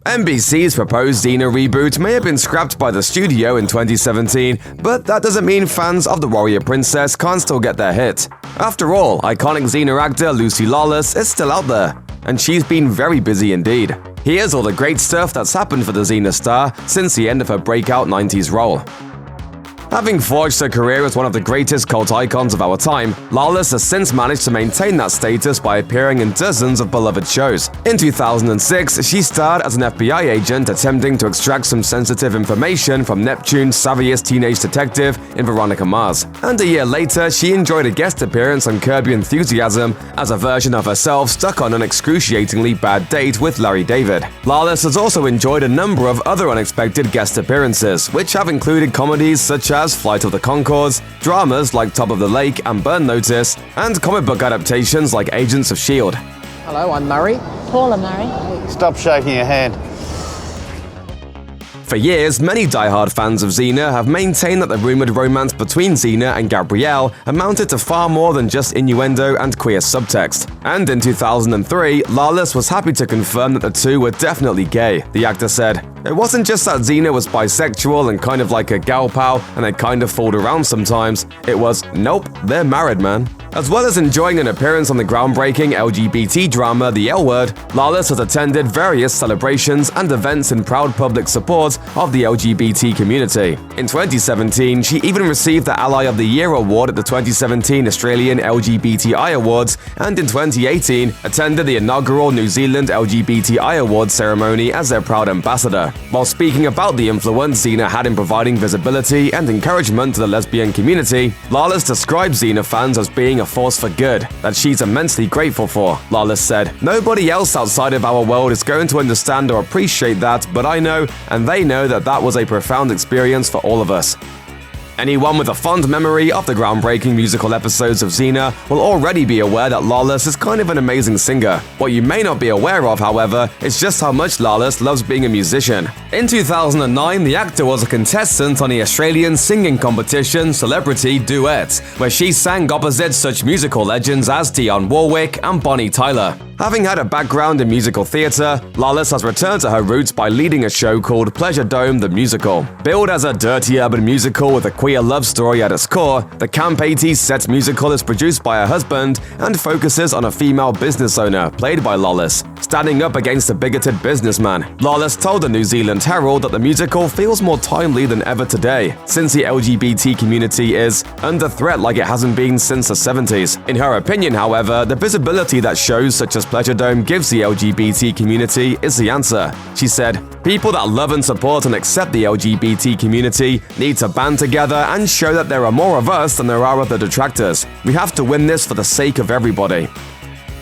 NBC's proposed Xena reboot may have been scrapped by the studio in 2017, but that doesn't mean fans of the warrior princess can't still get their hit. After all, iconic Xena actor Lucy Lawless is still out there, and she's been very busy indeed. Here's all the great stuff that's happened for the Xena star since the end of her breakout 90s role. Having forged her career as one of the greatest cult icons of our time, Lawless has since managed to maintain that status by appearing in dozens of beloved shows. In 2006, she starred as an FBI agent attempting to extract some sensitive information from Neptune's savviest teenage detective in Veronica Mars. And a year later, she enjoyed a guest appearance on Curb Your Enthusiasm as a version of herself stuck on an excruciatingly bad date with Larry David. Lawless has also enjoyed a number of other unexpected guest appearances, which have included comedies such as Flight of the Conchords, dramas like Top of the Lake and Burn Notice, and comic book adaptations like Agents of S.H.I.E.L.D. Hello, I'm Murray. Paula Murray. Stop shaking your hand. For years, many die-hard fans of Xena have maintained that the rumored romance between Xena and Gabrielle amounted to far more than just innuendo and queer subtext. And in 2003, Lawless was happy to confirm that the two were definitely gay. The actor said, "It wasn't just that Xena was bisexual and kind of like a gal pal and they kind of fooled around sometimes. It was, nope, they're married, man." As well as enjoying an appearance on the groundbreaking LGBT drama The L Word, Lawless has attended various celebrations and events in proud public support of the LGBT community. In 2017, she even received the Ally of the Year award at the 2017 Australian LGBTI Awards, and in 2018, attended the inaugural New Zealand LGBTI Awards ceremony as their proud ambassador. While speaking about the influence Xena had in providing visibility and encouragement to the lesbian community, Lawless described Xena fans as being a force for good that she's immensely grateful for. Lawless said, "Nobody else outside of our world is going to understand or appreciate that, but I know, and they know that was a profound experience for all of us." Anyone with a fond memory of the groundbreaking musical episodes of Xena will already be aware that Lawless is kind of an amazing singer. What you may not be aware of, however, is just how much Lawless loves being a musician. In 2009, the actor was a contestant on the Australian singing competition Celebrity Duet, where she sang opposite such musical legends as Dionne Warwick and Bonnie Tyler. Having had a background in musical theater, Lawless has returned to her roots by leading a show called Pleasure Dome the Musical. Billed as a dirty urban musical with a queer love story at its core, the Camp 80s set musical is produced by her husband and focuses on a female business owner, played by Lawless, standing up against a bigoted businessman. Lawless told the New Zealand Herald that the musical feels more timely than ever today, since the LGBT community is under threat like it hasn't been since the 70s. In her opinion, however, the visibility that shows such as Pleasure Dome gives the LGBT community is the answer. She said, "People that love and support and accept the LGBT community need to band together and show that there are more of us than there are of the detractors. We have to win this for the sake of everybody."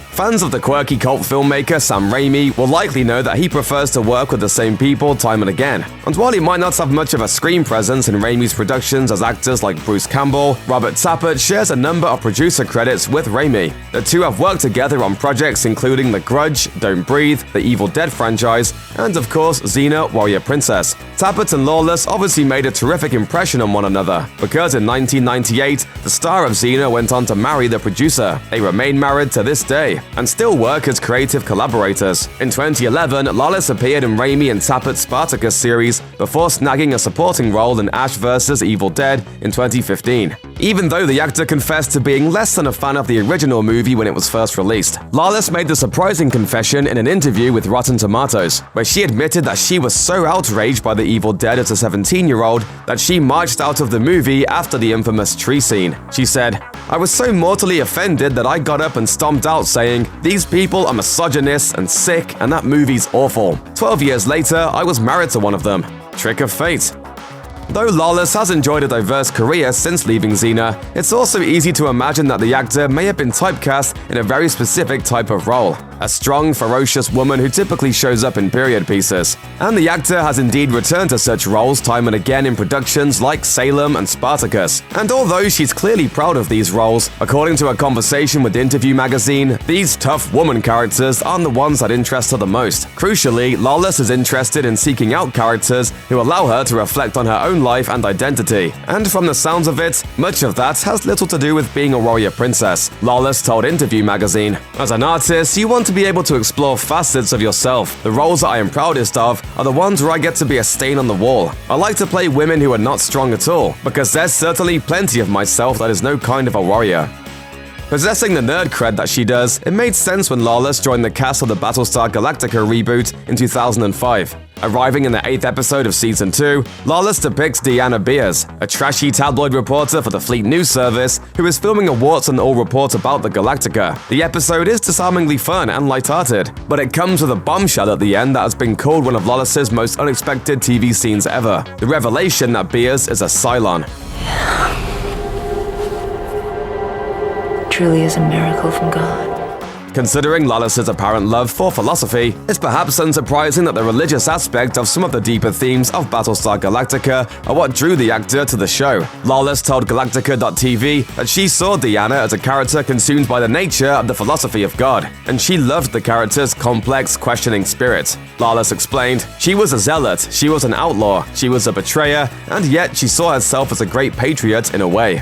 Fans of the quirky cult filmmaker Sam Raimi will likely know that he prefers to work with the same people time and again. And while he might not have much of a screen presence in Raimi's productions as actors like Bruce Campbell, Robert Tappert shares a number of producer credits with Raimi. The two have worked together on projects including The Grudge, Don't Breathe, the Evil Dead franchise, and of course Xena, Warrior Princess. Tappert and Lawless obviously made a terrific impression on one another, because in 1998, the star of Xena went on to marry the producer. They remain married to this day and still work as creative collaborators. In 2011, Lawless appeared in Raimi and Tappert's Spartacus series before snagging a supporting role in Ash vs. Evil Dead in 2015. Even though the actor confessed to being less than a fan of the original movie when it was first released, Lawless made the surprising confession in an interview with Rotten Tomatoes, where she admitted that she was so outraged by the Evil Dead as a 17-year-old that she marched out of the movie after the infamous tree scene. She said, "I was so mortally offended that I got up and stomped out saying, 'These people are misogynists and sick, and that movie's awful.' 12 years later, I was married to one of them. Trick of fate." Though Lawless has enjoyed a diverse career since leaving Xena, it's also easy to imagine that the actor may have been typecast in a very specific type of role. A strong, ferocious woman who typically shows up in period pieces. And the actor has indeed returned to such roles time and again in productions like Salem and Spartacus. And although she's clearly proud of these roles, according to a conversation with Interview magazine, these tough woman characters aren't the ones that interest her the most. Crucially, Lawless is interested in seeking out characters who allow her to reflect on her own life and identity. And from the sounds of it, much of that has little to do with being a warrior princess. Lawless told Interview magazine, "As an artist, you want want to be able to explore facets of yourself. The roles that I am proudest of are the ones where I get to be a stain on the wall. I like to play women who are not strong at all, because there's certainly plenty of myself that is no kind of a warrior. Possessing the nerd cred that she does, it made sense when Lawless joined the cast of the Battlestar Galactica reboot in 2005. Arriving in the 8th episode of Season 2, Lawless depicts Deanna Beers, a trashy tabloid reporter for the Fleet News Service who is filming a warts-and-all report about the Galactica. The episode is disarmingly fun and lighthearted, but it comes with a bombshell at the end that has been called one of Lawless's most unexpected TV scenes ever: the revelation that Beers is a Cylon. Truly is a miracle from God. Considering Lawless's apparent love for philosophy, it's perhaps unsurprising that the religious aspect of some of the deeper themes of Battlestar Galactica are what drew the actor to the show. Lawless told Galactica.tv that she saw Deanna as a character consumed by the nature of the philosophy of God, and she loved the character's complex, questioning spirit. Lawless explained, "She was a zealot, she was an outlaw, she was a betrayer, and yet she saw herself as a great patriot in a way."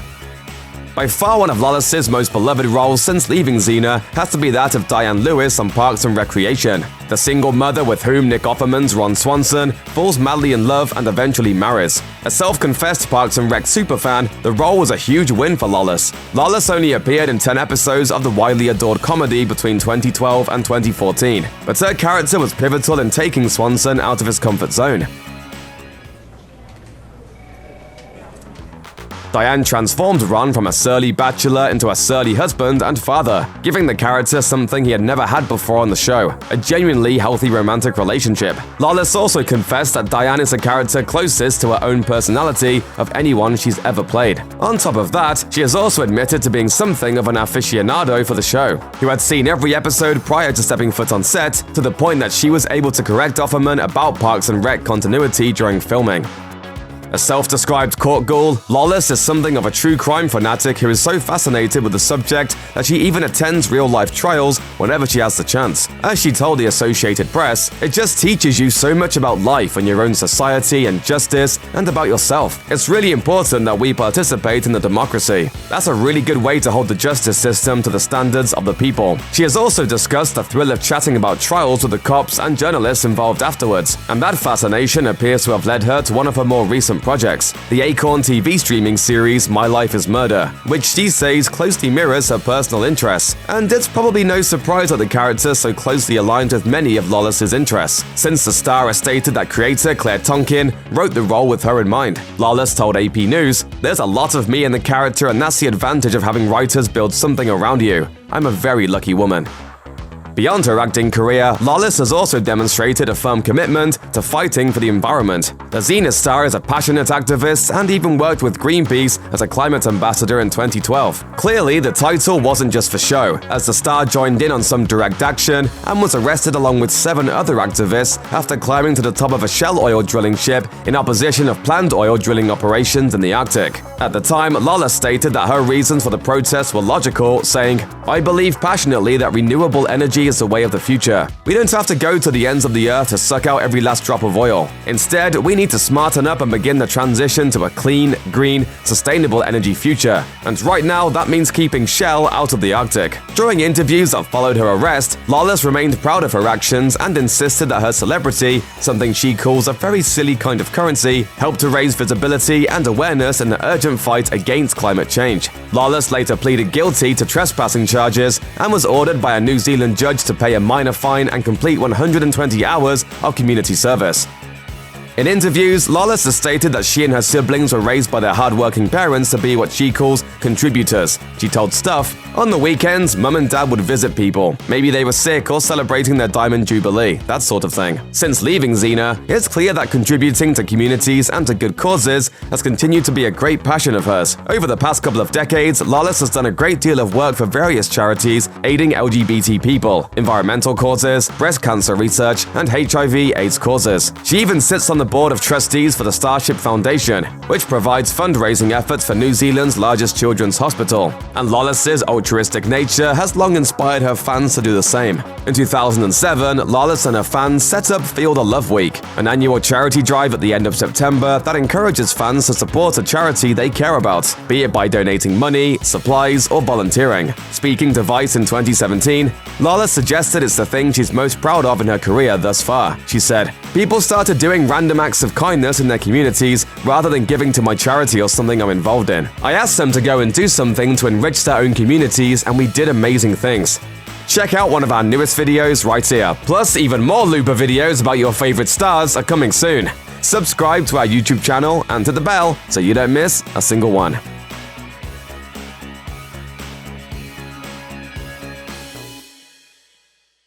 By far one of Lawless's most beloved roles since leaving Xena has to be that of Diane Lewis on Parks and Recreation, the single mother with whom Nick Offerman's Ron Swanson falls madly in love and eventually marries. A self-confessed Parks and Rec superfan, the role was a huge win for Lawless. Lawless only appeared in 10 episodes of the widely adored comedy between 2012 and 2014, but her character was pivotal in taking Swanson out of his comfort zone. Diane transformed Ron from a surly bachelor into a surly husband and father, giving the character something he had never had before on the show: a genuinely healthy romantic relationship. Lawless also confessed that Diane is the character closest to her own personality of anyone she's ever played. On top of that, she has also admitted to being something of an aficionado for the show, who had seen every episode prior to stepping foot on set, to the point that she was able to correct Offerman about Parks and Rec continuity during filming. A self-described court ghoul, Lawless is something of a true crime fanatic who is so fascinated with the subject that she even attends real-life trials whenever she has the chance. As she told the Associated Press, "It just teaches you so much about life and your own society and justice and about yourself. It's really important that we participate in the democracy. That's a really good way to hold the justice system to the standards of the people." She has also discussed the thrill of chatting about trials with the cops and journalists involved afterwards, and that fascination appears to have led her to one of her more recent projects, the Acorn TV streaming series My Life is Murder, which she says closely mirrors her personal interests. And it's probably no surprise that the character so closely aligned with many of Lawless's interests, since the star has stated that creator Claire Tonkin wrote the role with her in mind. Lawless told AP News, "There's a lot of me in the character, and that's the advantage of having writers build something around you. I'm a very lucky woman." Beyond her acting career, Lawless has also demonstrated a firm commitment to fighting for the environment. The Xena star is a passionate activist and even worked with Greenpeace as a climate ambassador in 2012. Clearly, the title wasn't just for show, as the star joined in on some direct action and was arrested along with 7 other activists after climbing to the top of a Shell oil drilling ship in opposition of planned oil drilling operations in the Arctic. At the time, Lawless stated that her reasons for the protests were logical, saying, "I believe passionately that renewable energy is the way of the future. We don't have to go to the ends of the earth to suck out every last drop of oil. Instead, we need to smarten up and begin the transition to a clean, green, sustainable energy future. And right now, that means keeping Shell out of the Arctic." During interviews that followed her arrest, Lawless remained proud of her actions and insisted that her celebrity, something she calls a very silly kind of currency, helped to raise visibility and awareness in the urgent fight against climate change. Lawless later pleaded guilty to trespassing charges and was ordered by a New Zealand judge to pay a minor fine and complete 120 hours of community service. In interviews, Lawless has stated that she and her siblings were raised by their hard-working parents to be what she calls contributors. She told Stuff, "On the weekends, Mum and Dad would visit people. Maybe they were sick or celebrating their Diamond Jubilee, that sort of thing." Since leaving Xena, it's clear that contributing to communities and to good causes has continued to be a great passion of hers. Over the past couple of decades, Lawless has done a great deal of work for various charities aiding LGBT people, environmental causes, breast cancer research, and HIV/AIDS causes. She even sits on the board of trustees for the Starship Foundation, which provides fundraising efforts for New Zealand's largest children's hospital. And Lawless's ultra altruistic nature has long inspired her fans to do the same. In 2007, Lawless and her fans set up Feel the Love Week, an annual charity drive at the end of September that encourages fans to support a charity they care about, be it by donating money, supplies, or volunteering. Speaking to Vice in 2017, Lawless suggested it's the thing she's most proud of in her career thus far. She said, "People started doing random acts of kindness in their communities rather than giving to my charity or something I'm involved in. I asked them to go and do something to enrich their own communities, and we did amazing things." Check out one of our newest videos right here. Plus, even more Looper videos about your favorite stars are coming soon. Subscribe to our YouTube channel and hit the bell so you don't miss a single one.